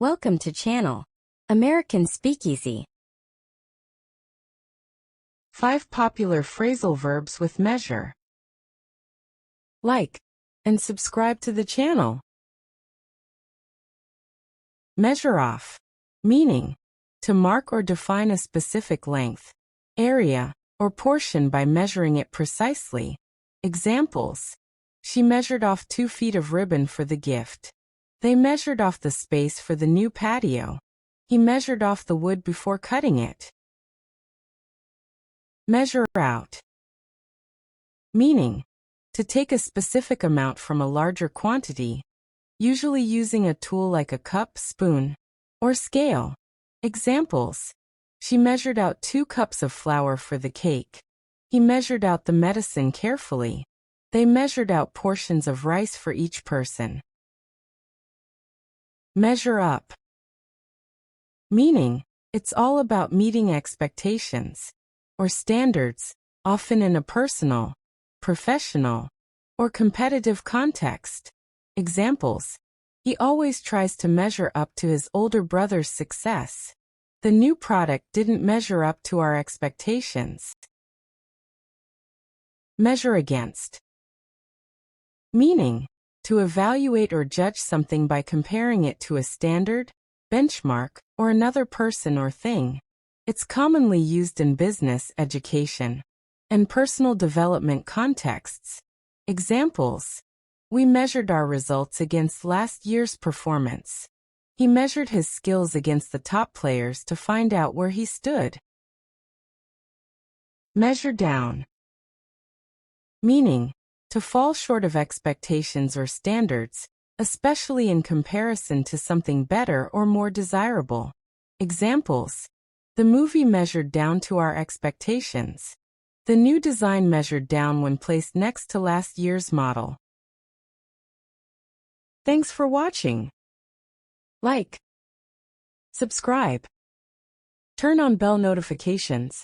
Welcome to channel American Speakeasy. 5 popular phrasal verbs with measure. Like and subscribe to the channel. Measure off. Meaning, to mark or define a specific length, area, or portion by measuring it precisely. Examples: she measured off 2 feet of ribbon for the gift. They measured off the space for the new patio. He measured off the wood before cutting it. Measure out. Meaning, to take a specific amount from a larger quantity, usually using a tool like a cup, spoon, or scale. Examples: she measured out 2 cups of flour for the cake. He measured out the medicine carefully. They measured out portions of rice for each person. Measure up. Meaning, it's all about meeting expectations or standards, often in a personal, professional, or competitive context. Examples: he always tries to measure up to his older brother's success. The new product didn't measure up to our expectations. Measure against. Meaning, to evaluate or judge something by comparing it to a standard, benchmark, or another person or thing. It's commonly used in business, education, and personal development contexts. Examples: we measured our results against last year's performance. He measured his skills against the top players to find out where he stood. Measure down. Meaning, to fall short of expectations or standards, especially in comparison to something better or more desirable. Examples: the movie measured down to our expectations. The new design measured down when placed next to last year's model. Thanks for watching. Like, subscribe, turn on bell notifications.